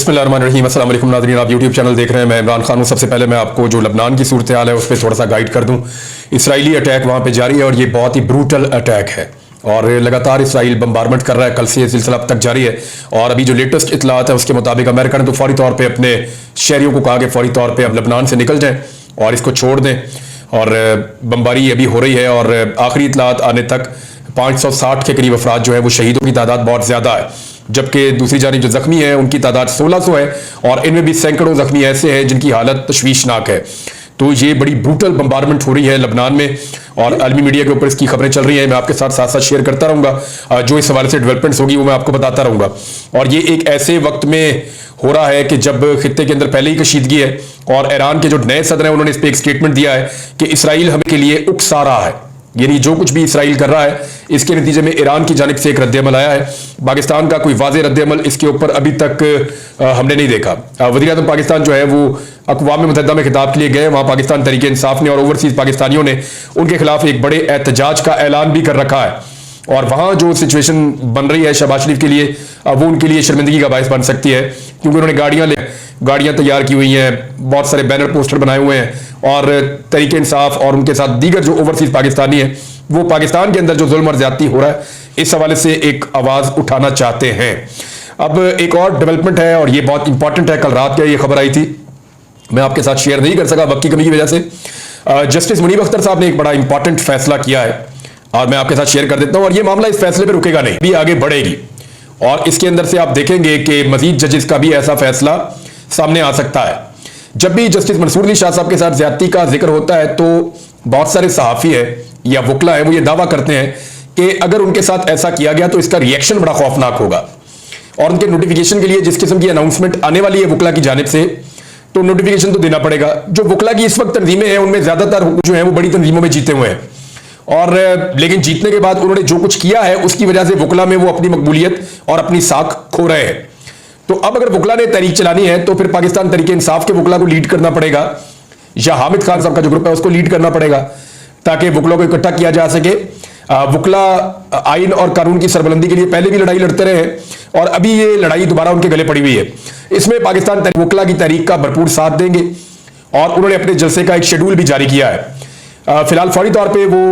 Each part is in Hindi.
बिस्मिल्लाहिर्रहमानिर्रहीम। अस्सलाम वालेकुम नाज़रीन, आप यूट्यूब चैनल देख रहे हैं। मैं इमरान खान हूँ। सबसे पहले मैं आपको जो लबनान की सूरत हाल है उस पर थोड़ा सा गाइड कर दूँ। इसराइली अटैक वहाँ पे जारी है और ये बहुत ही ब्रूटल अटैक है और लगातार इसराइल बम्बारमेंट कर रहा है। कल से ये सिलसिला अब तक जारी है और अभी जो लेटेस्ट इतलात है उसके मुताबिक अमेरिका ने तो फौरी तौर पर अपने शहरियों को कहा कि फौरी तौर पर अब लबनान से निकल जाएँ और इसको छोड़ दें। और बमबारी अभी हो रही है और आखिरी इतलात आने तक 560 के करीब अफराद जो है वो शहीदों की तादाद बहुत ज़्यादा है, जबकि दूसरी जानिब जो जख्मी है उनकी तादाद 1600 है और इनमें भी सैकड़ों जख्मी ऐसे हैं जिनकी हालत तशवीशनाक है। तो ये बड़ी ब्रूटल बम्बारमेंट हो रही है लबनान में और आलमी मीडिया के ऊपर इसकी खबरें चल रही हैं। मैं आपके साथ साथ साथ शेयर करता रहूँगा, जो इस हवाले से डेवलपमेंट्स होगी वो मैं आपको बताता रहूँगा। और ये एक ऐसे वक्त में हो रहा है कि जब खित्ते के अंदर पहले ही कशीदगी है और ईरान के जो नए सदर हैं उन्होंने इस पर एक स्टेटमेंट दिया है कि इसराइल हमें के लिए उकसा रहा है, यानी जो कुछ भी इसराइल कर रहा है इसके नतीजे में ईरान की जानिब से एक रद्दअमल आया है। पाकिस्तान का कोई वाज़ेह रद्दअमल इसके ऊपर अभी तक हमने नहीं देखा। वज़ीर-ए-आज़म पाकिस्तान जो है वो अक़वाम मुत्तहिदा में खिताब के लिए गए, वहाँ पाकिस्तान तहरीक इंसाफ ने और ओवरसीज़ पाकिस्तानियों ने उनके खिलाफ एक बड़े एहतजाज का ऐलान भी कर रखा है। और वहाँ जो सिचुएशन बन रही है शहबाज शरीफ के लिए, वो उनके लिए शर्मिंदगी का बायस बन सकती है, क्योंकि उन्होंने गाड़ियाँ तैयार की हुई हैं, बहुत सारे बैनर पोस्टर बनाए हुए हैं और तहरीक इंसाफ और उनके साथ दीगर जो ओवरसीज़ पाकिस्तानी हैं वो पाकिस्तान के अंदर जो जुल्म और ज्यादती हो रहा है इस हवाले से एक आवाज़ उठाना चाहते हैं। अब एक और डेवलपमेंट है और ये बहुत इंपॉर्टेंट है, कल रात क्या ये खबर आई थी, मैं आपके साथ शेयर नहीं कर सका वक्त की कमी की वजह से। जस्टिस मुनीब अख्तर साहब ने एक बड़ा इंपॉर्टेंट फैसला किया है और मैं आपके साथ शेयर कर देता हूं। और ये मामला इस फैसले पे रुकेगा नहीं, भी आगे बढ़ेगी और इसके अंदर से आप देखेंगे कि मजीद जजेस का भी ऐसा फैसला सामने आ सकता है। जब भी जस्टिस मंसूर अली शाह साहब के साथ ज्यादती का जिक्र होता है तो बहुत सारे सहाफ़ी है या वकला है वो ये दावा करते हैं कि अगर उनके साथ ऐसा किया गया तो इसका रिएक्शन बड़ा खौफनाक होगा और उनके नोटिफिकेशन के लिए जिस किस्म की अनाउंसमेंट आने वाली है वकला की जानिब से तो नोटिफिकेशन तो देना पड़ेगा। जो वकला की इस वक्त तंजीमें हैं उनमें ज्यादातर जो है वो बड़ी तंजीमों में जीते हुए हैं और लेकिन जीतने के बाद उन्होंने जो कुछ किया है उसकी वजह से वकला में वो अपनी मकबूलियत और अपनी साख खो रहे हैं। तो अब अगर वकला ने तहरीक चलानी है तो फिर पाकिस्तान तहरीक इंसाफ के वकला को लीड करना पड़ेगा या हामिद खान साहब का जो ग्रुप है उसको लीड करना पड़ेगा ताकि वकलों को इकट्ठा किया जा सके। वकला आइन और कानून की सरबलंदी के लिए पहले भी लड़ाई लड़ते रहे हैं और अभी ये लड़ाई दोबारा उनके गले पड़ी हुई है। इसमें पाकिस्तान वकला की तहरीक का भरपूर साथ देंगे और उन्होंने अपने जलसे का एक शेड्यूल भी जारी किया है। फिलहाल फौरी तौर पर वो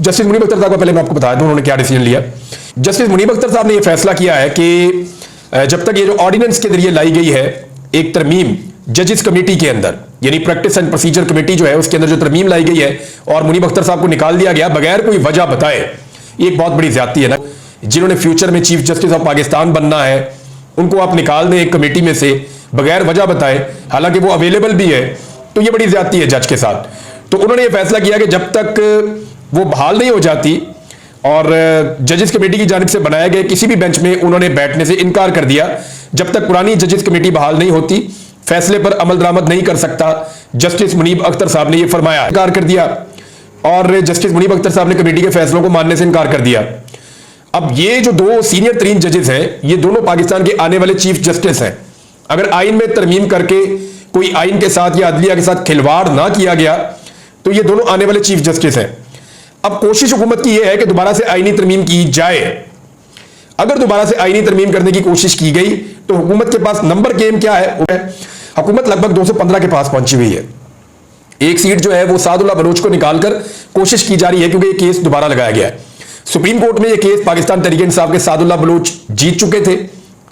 जस्टिस मुनीब अख्तर साहब को पहले मैं आपको बता दूं उन्होंने क्या डिसीजन लिया। जस्टिस मुनीब अख्तर साहब ने यह फैसला किया है कि जब तक ये जो ऑर्डिनेंस के जरिए लाई गई है एक तरमीम जजेस कमेटी के अंदर, यानी प्रैक्टिस एंड प्रोसीजर कमेटी जो है उसके अंदर जो तरमीम लाई गई है और मुनीब अख्तर साहब को निकाल दिया गया बगैर कोई वजह बताए, ये एक बहुत बड़ी ज्यादती है ना। जिन्होंने फ्यूचर में चीफ जस्टिस ऑफ पाकिस्तान बनना है उनको आप निकाल दें एक कमेटी में से बगैर वजह बताए, हालांकि वो अवेलेबल भी है, तो ये बड़ी ज्यादती है जज के साथ। तो उन्होंने ये फैसला किया कि जब तक वो बहाल नहीं हो जाती और जजेस कमेटी की जानिब से बनाए गए किसी भी बेंच में उन्होंने बैठने से इनकार कर दिया, जब तक पुरानी जजेस कमेटी बहाल नहीं होती फैसले पर अमल दरामद नहीं कर सकता। जस्टिस मुनीब अख्तर साहब ने यह फरमाया, इनकार कर दिया और जस्टिस मुनीब अख्तर साहब ने कमेटी के फैसलों को मानने से इनकार कर दिया। अब ये जो दो सीनियर तरीन जजेस हैं ये दोनों पाकिस्तान के आने वाले चीफ जस्टिस हैं। अगर आइन में तरमीम करके कोई आइन के साथ या अदलिया के साथ खिलवाड़ ना किया गया तो ये दोनों आने वाले चीफ जस्टिस हैं। अब कोशिश हुकूमत की यह है कि दोबारा से आईनी तरमीम की जाए। अगर दोबारा से आईनी तरमीम करने की कोशिश की गई तो हुकूमत के पास नंबर गेम क्या है, हुकूमत लगभग 215 के पास पहुंची हुई है। एक सीट जो है वो सादुल्लाह बलोच को निकालकर कोशिश की जा रही है क्योंकि ये केस दोबारा लगाया गया है। सुप्रीम कोर्ट में ये केस पाकिस्तान तहरीक इंसाफ के सादुल्लाह बलोच जीत चुके थे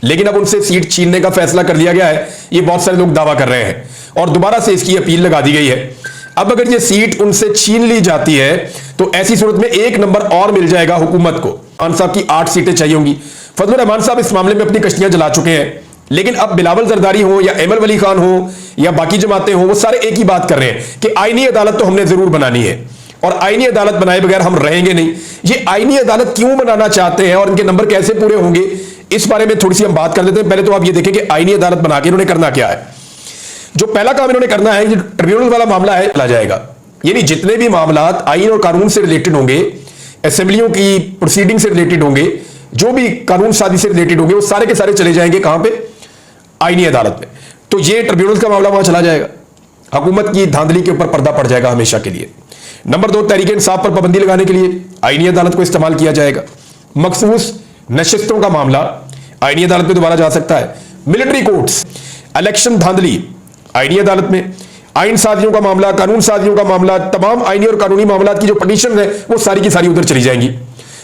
लेकिन अब उनसे सीट छीनने का फैसला कर लिया गया है, ये बहुत सारे लोग दावा कर रहे हैं और दोबारा से इसकी अपील लगा दी गई है। अब अगर ये सीट उनसे छीन ली जाती है तो ऐसी सूरत में एक नंबर और मिल जाएगा हुकूमत को। खान साहब की 8 सीटें चाहिए होंगी। फजलुर रहमान साहब इस मामले में अपनी कश्तियां जला चुके हैं लेकिन अब बिलावल जरदारी हो या एमल वली खान हो या बाकी जमातें हो वो सारे एक ही बात कर रहे हैं कि आईनी अदालत तो हमने जरूर बनानी है और आईनी अदालत बनाए बगैर हम रहेंगे नहीं। ये आईनी अदालत क्यों बनाना चाहते हैं और इनके नंबर कैसे पूरे होंगे इस बारे में थोड़ी सी हम बात कर लेते हैं। पहले तो आप ये देखें कि आईनी अदालत बना के इन्होंने करना क्या है। जो पहला काम इन्होंने करना है ये ट्रिब्यूनल वाला मामला है चला जाएगा, यानी जितने भी मामला आइन और कानून से रिलेटेड होंगे, असेंबलियों की प्रोसीडिंग से रिलेटेड होंगे, जो भी कानून साजी से रिलेटेड होंगे वो सारे के सारे चले जाएंगे कहां पे, आईनी अदालत में। तो ये ट्रिब्यूनल का मामला वहां चला जाएगा, हुकूमत की धांधली के ऊपर पर्दा पड़ जाएगा हमेशा के लिए। नंबर 2, तहरीक इंसाफ पर पाबंदी लगाने के लिए आईनी अदालत को इस्तेमाल किया जाएगा। मखसूस नशिस्तों का मामला आईनी अदालत में दोबारा जा सकता है। मिलिट्री कोर्ट्स, इलेक्शन धांधली आईनी अदालत में, आइन साजियों का मामला, कानून साजियों का मामला, तमाम आईनी और कानूनी मामला की जो पिटीशन है वो सारी की सारी उधर चली जाएंगी।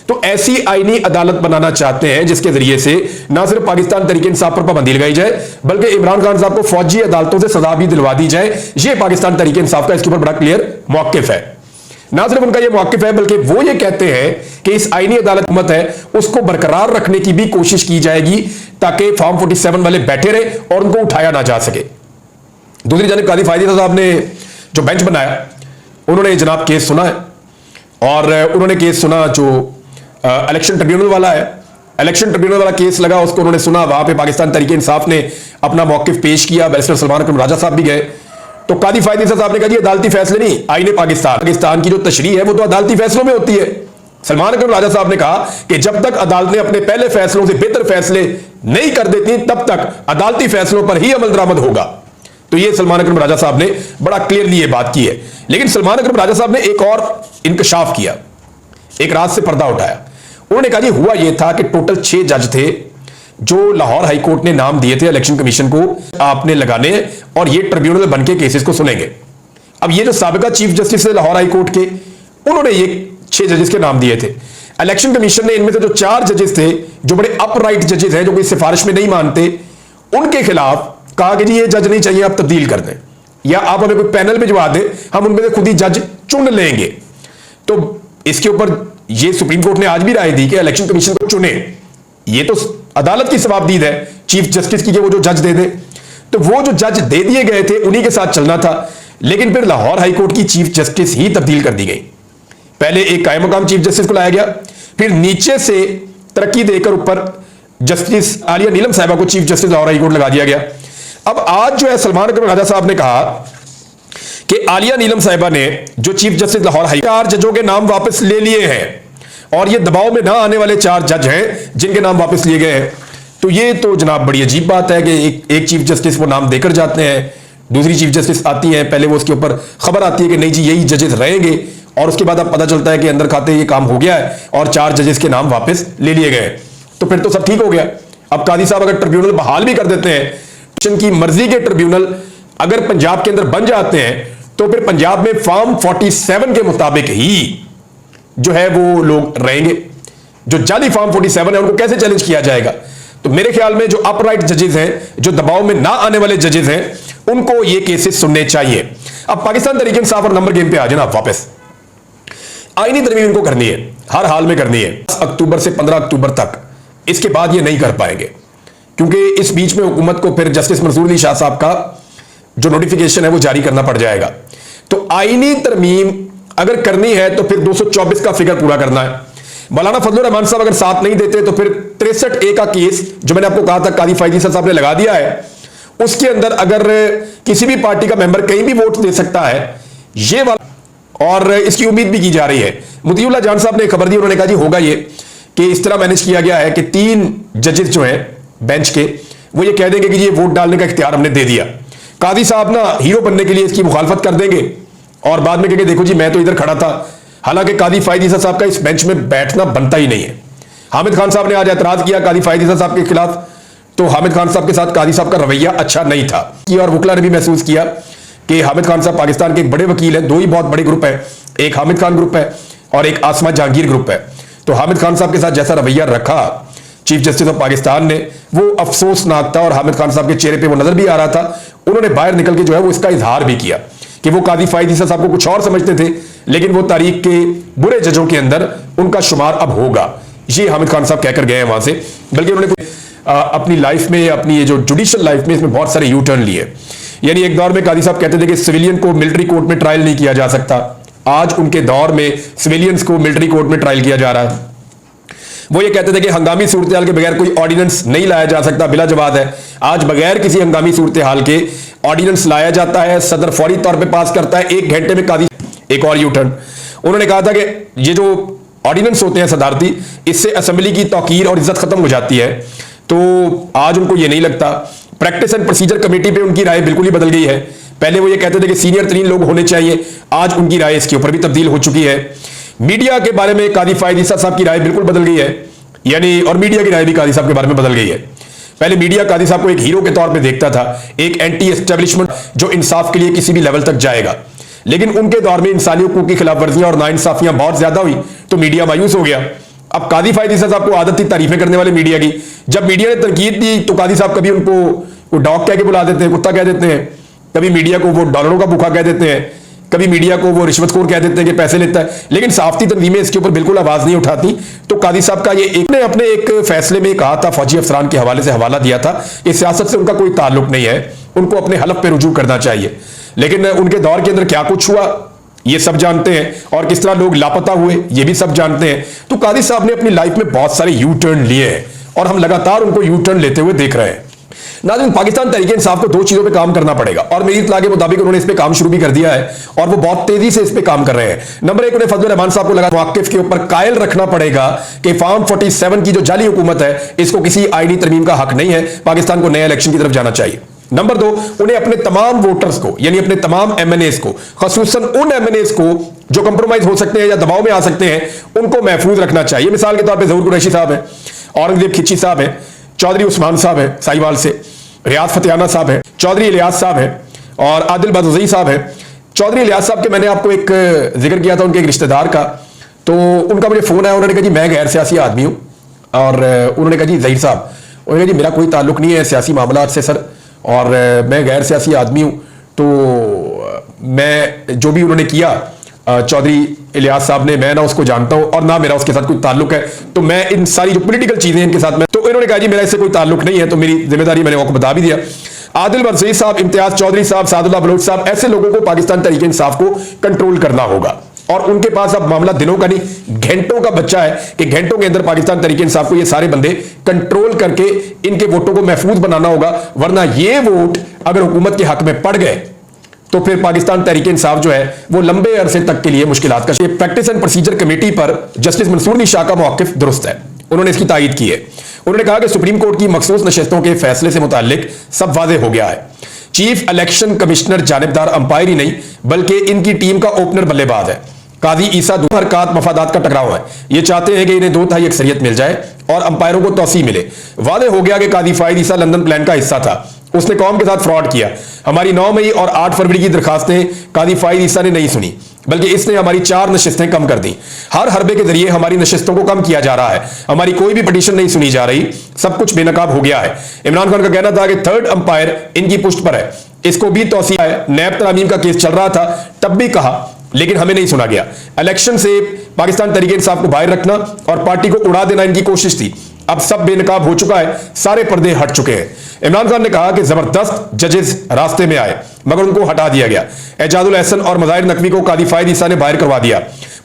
तो ऐसी आईनी अदालत बनाना चाहते हैं जिसके जरिए से ना सिर्फ पाकिस्तान तरीके इंसाफ पर पाबंदी लगाई जाए बल्कि इमरान खान साहब को फौजी अदालतों से सजा भी दिलवा दी जाए। यह पाकिस्तान तरीके इंसाफ का इसके ऊपर बड़ा क्लियर मौकिफ है। ना सिर्फ उनका यह मौकिफ है बल्कि वो ये कहते हैं कि इस आईनी अदालत हुकूमत है उसको बरकरार रखने की भी कोशिश की जाएगी ताकि फॉर्म 47 वाले बैठे रहे और उनको उठाया ना जा सके। दूसरी जानिब काजी फायदी साहब ने जो बेंच बनाया उन्होंने जनाब केस सुना है और उन्होंने केस सुना जो इलेक्शन ट्रिब्यूनल वाला है। इलेक्शन ट्रिब्यूनल वाला केस लगा उसको उन्होंने सुना, वहां पे पाकिस्तान तरीके इंसाफ ने अपना मौकिफ पेश किया, बैरिस्टर सलमान अकरम राजा साहब भी गए। तो कादी फायदी साहब ने कहा जी अदालती फैसले नहीं, आईने पाकिस्तान की जो तशरीह है वो तो अदालती फैसलों में होती है। सलमान अकरम राजा साहब ने कहा कि जब तक अदालत ने अपने पहले फैसलों से बेहतर फैसले नहीं कर देती तब तक अदालती फैसलों पर ही अमल दरामद होगा। तो ये सलमान अकरम राजा साहब ने बड़ा क्लियरली ये बात की है। लेकिन सलमान अकरम राजा साहब ने एक और इंकशाफ किया, एक रात से पर्दा उठाया। उन्होंने कहा जी हुआ यह था कि टोटल 6 जज थे जो लाहौर हाई कोर्ट ने नाम दिए थे इलेक्शन कमीशन को आपने लगाने और ये ट्रिब्यूनल बनके केसेस को सुनेंगे। अब ये जो साबिका चीफ जस्टिस है लाहौर हाई कोर्ट के, उन्होंने ये 6 जजेस के नाम दिए थे। इलेक्शन कमीशन ने इनमें से जो 4 जजेस थे जो बड़े अपराइट जजेस हैं जो कोई सिफारिश में नहीं मानते, उनके खिलाफ कहा कि जी ये जज नहीं चाहिए, आप तब्दील कर दें या आप हमें कोई पैनल भिजवा दें, हम उनमें से खुद ही जज चुन लेंगे। तो इसके ऊपर ये सुप्रीम कोर्ट ने आज भी राय दी कि इलेक्शन कमीशन को चुने। ये तो अदालत की सवाबदीद है चीफ जस्टिस की कि वो जो जज दे दे। तो वो जो जज दे दिए गए थे उन्हीं के साथ चलना था। लेकिन फिर लाहौर हाई कोर्ट की चीफ जस्टिस ही तब्दील कर दी गई। पहले एक कायम मकाम चीफ जस्टिस को लाया गया, फिर नीचे से तरक्की देकर ऊपर जस्टिस आलिया नीलम साहिबा को chief justice Lahore high court लगा दिया गया। अब आज जो है सलमान अकरम राजा साहब ने कहा कि आलिया नीलम साहिबा ने जो चीफ जस्टिस लाहौर हाई 4 जजों के नाम वापस ले लिए हैं और ये दबाव में ना आने वाले 4 जज हैं जिनके नाम वापस लिए गए हैं। तो ये तो जनाब बड़ी अजीब बात है कि एक चीफ जस्टिस वो नाम देकर जाते हैं, दूसरी चीफ जस्टिस आती है, पहले वो उसके ऊपर खबर आती है कि नहीं जी यही जजेस रहेंगे और उसके बाद अब पता चलता है कि अंदर खाते ये काम हो गया है और 4 जजेस के नाम वापस ले लिए गए। तो फिर तो सब ठीक हो गया। अब कादी साहब अगर ट्रिब्यूनल बहाल भी कर देते हैं, की मर्जी के ट्रिब्यूनल अगर पंजाब के अंदर बन जाते हैं तो फिर पंजाब में फॉर्म 47 के मुताबिक ही जो है वो लोग रहेंगे। जो जाली फॉर्म 47 है उनको कैसे चैलेंज किया जाएगा? तो मेरे ख्याल में जो अपराइट जजेस हैं, जो दबाव में ना आने वाले जजेस हैं, उनको ये केसेस सुनने चाहिए। अब पाकिस्तान तरीके इंसाफ और नंबर गेम पे आ जाए ना वापस। आईनी तरमीम इनको करनी है, हर हाल में करनी है, 10 अक्टूबर से 15 अक्टूबर तक। इसके बाद ये नहीं कर पाएंगे क्योंकि इस बीच में हुकूमत को फिर जस्टिस मंसूर अली शाह साहब का जो नोटिफिकेशन है वो जारी करना पड़ जाएगा। तो आईनी तरमीम अगर करनी है तो फिर 224 का फिगर पूरा करना है। मौलाना फजलुर रहमान साहब अगर साथ नहीं देते तो फिर 63A का केस जो मैंने आपको कहा था कादी फायदी साहब ने लगा दिया है, उसके अंदर अगर किसी भी पार्टी का मेंबर कहीं भी वोट दे सकता है ये वाला, और इसकी उम्मीद भी की जा रही है। मुतीउल्लाह जान साहब ने खबर दी, उन्होंने कहा जी होगा ये कि इस तरह मैनेज किया गया है कि 3 जजेस जो हैं बेंच के वो ये कह देंगे कि ये वोट डालने का इख्तियार हमने दे दिया। कादी साहब ना हीरो बनने के लिए इसकी मुखालफत कर देंगे और बाद में कहेंगे देखो जी मैं तो इधर खड़ा था, हालांकि कादी फायदीसा साहब का इस बेंच में बैठना बनता ही नहीं है। हामिद खान साहब ने आज एतराज किया कादी फायदीसा साहब के खिलाफ, तो हामिद खान साहब के साथ कादी साहब का रवैया अच्छा नहीं था और वकला ने भी महसूस किया कि हामिद खान साहब पाकिस्तान के एक बड़े वकील हैं। 2 ही बहुत बड़े ग्रुप है, एक हामिद खान ग्रुप है और एक आसमा जहांगीर ग्रुप है। तो हामिद खान साहब के साथ जैसा रवैया रखा चीफ जस्टिस ऑफ पाकिस्तान ने वो अफसोसनाक था और हामिद खान साहब के चेहरे पे वो नजर भी आ रहा था। उन्होंने बाहर निकल के जो है वो इसका इजहार भी किया कि वो कादी फायदीसा साहब को कुछ और समझते थे लेकिन वो तारीख के बुरे जजों के अंदर उनका शुमार अब होगा, ये हामिद खान साहब कहकर गए हैं वहां से। बल्कि उन्होंने अपनी लाइफ में, अपनी ये जो जुडिशियल लाइफ में, इसमें बहुत सारे यू टर्न लिए। यानी एक दौर में कादी साहब कहते थे कि सिविलियन को मिलिट्री कोर्ट में ट्रायल नहीं किया जा सकता, आज उनके दौर में सिविलियंस को मिलिट्री कोर्ट में ट्रायल किया जा रहा है। वो ये कहते थे कि हंगामी सूरत हाल के बगैर कोई ऑर्डिनेंस नहीं लाया जा सकता, बिला जवाब है आज बगैर किसी हंगामी सूरत हाल के ऑर्डिनेंस लाया जाता है, सदर फौरी तौर पे पास करता है, 1 घंटे में कादी। एक और यू टर्न उन्होंने कहा था कि ये जो ऑर्डिनेंस होते हैं सदारती, इससे असेंबली की तौकीर और इज्जत खत्म हो जाती है। तो आज उनको ये नहीं लगता। प्रैक्टिस एंड प्रोसीजर कमेटी पे उनकी राय बिल्कुल ही बदल गई है। पहले वो ये कहते थे कि सीनियर 3 लोग होने चाहिए, आज उनकी राय इसके ऊपर भी तब्दील हो चुकी है। मीडिया के बारे में कादी फायदीसा साहब की राय बिल्कुल बदल गई है, यानी और मीडिया की राय भी कादी साहब के बारे में बदल गई है। पहले मीडिया कादी साहब को एक हीरो के तौर पे देखता था, एक एंटी एस्टेब्लिशमेंट जो इंसाफ के लिए किसी भी लेवल तक जाएगा। लेकिन उनके दौर में इंसानी हकूक की खिलाफवर्जियां और नाइंसाफियां बहुत ज्यादा हुई तो मीडिया मायूस हो गया। अब कादी फायद ईसा साहब को आदत थी तारीफें करने वाले मीडिया की। जब मीडिया ने तनकीद दी तो कादी साहब कभी उनको डॉग कह के बुला देते हैं, कुत्ता कह देते हैं, कभी मीडिया को वो डॉलरों का भूखा कह देते हैं, कभी मीडिया को वो रिश्वतखोर कह देते हैं कि पैसे लेता है। लेकिन साफ्ती तंजीमें इसके ऊपर बिल्कुल आवाज नहीं उठाती। तो कादी साहब का ये एक ने अपने एक फैसले में कहा था, फौजी अफसरान के हवाले से हवाला दिया था कि सियासत से उनका कोई ताल्लुक नहीं है, उनको अपने हलफ पे रुजू करना चाहिए। लेकिन उनके दौर के अंदर क्या कुछ हुआ ये सब जानते हैं, और किस तरह लोग लापता हुए ये भी सब जानते हैं। तो कादी साहब ने अपनी लाइफ में बहुत सारे यू टर्न लिए हैं और हम लगातार उनको यू टर्न लेते हुए देख रहे हैं। नाज़रीन, पाकिस्तान तहरीक इंसाफ को दो चीजों पे काम करना पड़ेगा और मेरी इत्तला के मुताबिक उन्होंने इस पे काम शुरू भी कर दिया है और वो बहुत तेजी से इस पे काम कर रहे हैं। नंबर एक, उन्हें फजलुर रहमान साहब को लगा वाकिफ के ऊपर कायल रखना पड़ेगा कि फॉर्म 47 की जो जाली हुकूमत है इसको किसी आईनी तरमीम का हक नहीं है, पाकिस्तान को नए इलेक्शन की तरफ जाना चाहिए। नंबर दो, उन्हें अपने तमाम वोटर्स को यानी अपने तमाम एमएनएस को, खसूसन उन एमएनएस को जो कंप्रोमाइज हो सकते हैं या दबाव में आ सकते हैं, उनको महफूज रखना चाहिए। मिसाल के तौर पर जहूर कुरैशी साहब है, औरंगजेब खिची साहब है, चौधरी उस्मान साहब है साहिवाल से, रियाज फतेहाना साहब है, चौधरी इलियास साहब है और आदिल बदुज़ई साहब है। चौधरी इलियास साहब के मैंने आपको एक जिक्र किया था उनके एक रिश्तेदार का, तो उनका मुझे फोन आया, उन्होंने कहा जी मैं गैर सियासी आदमी हूं, और उन्होंने कहा जी ज़हीर साहब, उन्होंने कहा जी मेरा कोई ताल्लुक नहीं है सियासी मामलात से सर, और मैं गैर सियासी आदमी हूं, तो मैं जो भी उन्होंने किया चौधरी इलियास साहब ने, मैं ना उसको जानता हूं और ना मेरा उसके साथ कोई ताल्लुक है, तो मैं इन सारी जो पॉलिटिकल चीजें इनके साथ में, तो इन्होंने कहा जी मेरा इससे कोई ताल्लुक नहीं है, तो मेरी जिम्मेदारी मैंने आपको बता भी दिया। आदिल बदुज़ई साहब, इम्तियाज चौधरी साहब, सादुल्लाह बलोच साहब, ऐसे लोगों को पाकिस्तान तहरीक इंसाफ को कंट्रोल करना होगा और उनके पास अब मामला दिनों का नहीं घंटों का बच्चा है कि घंटों के अंदर पाकिस्तान तहरीक इंसाफ को ये सारे बंदे कंट्रोल करके इनके वोटों को महफूज बनाना होगा, वरना ये वोट अगर हुकूमत के हक में पड़ गए तो फिर पाकिस्तान तहरीक इंसाफ जो है वो लंबे अरसे तक के लिए मुश्किलात का। प्रैक्टिस एंड प्रोसीजर कमेटी पर जस्टिस मंसूर अली शाह का मौक़िफ़ दुरुस्त है, उन्होंने इसकी तायीद की है। उन्होंने कहा कि सुप्रीम कोर्ट की मखसूस नशिस्तों के फैसले से मुताल्लिक सब वाज़ेह हो गया है। चीफ इलेक्शन कमिश्नर जानिबदार अंपायर ही नहीं बल्कि इनकी टीम का ओपनर बल्लेबाज है। कादी ईसा दो हरकात मफादात का टकराव है, ये चाहते हैं कि इन्हें 2/3 अक्सरियत मिल जाए और अंपायरों को तौसीह मिले। वादे हो गया कि कादी फायद ईसा लंदन प्लान का हिस्सा था, उसने कौम के साथ फ्रॉड किया। हमारी 9 मई और 8 फरवरी की दरखास्तें कादी फायद ईसा ने नहीं सुनी, बल्कि इसने हमारी 4 नशिस्तें कम कर दी। हर हरबे के जरिए हमारी नशिस्तों को कम किया जा रहा है, हमारी कोई भी पिटीशन नहीं सुनी जा रही, सब कुछ बेनकाब हो गया है। इमरान खान का कहना था कि 3rd अंपायर इनकी पुष्ट पर है, इसको भी तौसीह है। नैब तरामीम का केस चल रहा था तब भी कहा, लेकिन हमें नहीं सुना गया। इलेक्शन से पाकिस्तान तहरीक इंसाफ को बाहर रखना और पार्टी को उड़ा देना इनकी कोशिश थी, अब सब बेनकाब हो चुका है, सारे पर्दे हट चुके हैं। इमरान खान ने कहा कि जबरदस्त जजेस रास्ते में आए मगर उनको हटा दिया गया। एजाजुल एहसन और मज़ाहिर नकवी को कादी फायद ईसा ने बाहर करवा दिया।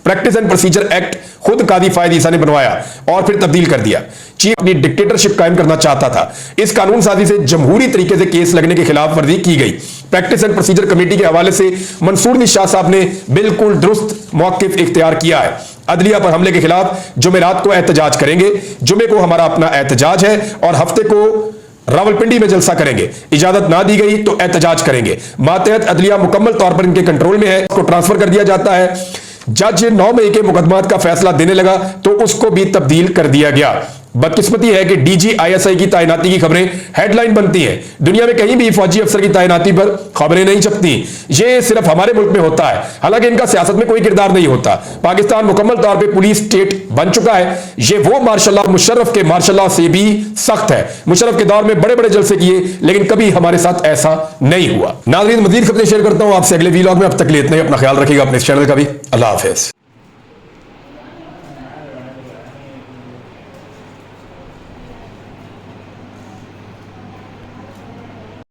प्रैक्टिस एंड प्रोसीजर एक्ट खुद कादी फायद ईसा ने बनवाया और फिर तब्दील कर दिया। चीफ अपनी डिक्टेटरशिप कायम करना चाहता था। इस कानून साजी से जमहूरी तरीके से केस लगने के खिलाफ वर्जी की गई। प्रैक्टिस एंड प्रोसीजर कमेटी के हवाले से मंसूर अली शाह साहब ने बिल्कुल दुरुस्त मौक़िफ़ इख्तियार किया है। अदलिया पर हमले के खिलाफ जुमेरात को एहतजाज करेंगे, जुमे को हमारा अपना एहतजाज है और हफ्ते को रावलपिंडी में जलसा करेंगे। इजाजत ना दी गई तो एहतजाज करेंगे। मातहत अदलिया मुकम्मल तौर पर इनके कंट्रोल में है, उसको ट्रांसफर कर दिया जाता है। जज 9 मई के मुकदमात का फैसला देने लगा तो उसको भी तब्दील कर दिया गया। बदकिस्मती है कि DGISI की तैनाती की खबरें हेडलाइन बनती हैं, दुनिया में कहीं भी फौजी अफसर की तैनाती पर खबरें नहीं छपती। ये सिर्फ हमारे मुल्क में होता है, हालांकि इनका सियासत में कोई किरदार नहीं होता। पाकिस्तान मुकम्मल तौर पे पुलिस स्टेट बन चुका है। ये वो मार्शल मुशर्रफ के मार्शल से भी सख्त है। मुशर्रफ के दौर में बड़े बड़े जलसे किए, लेकिन कभी हमारे साथ ऐसा नहीं हुआ। नाज़रीन, मज़ीद खबरें शेयर करता हूं आपसे अगले वीलॉग में। अब तक के लिए इतना ही, अपना ख्याल रखिएगा, अपने इस चैनल का भी। अल्लाह हाफिज़।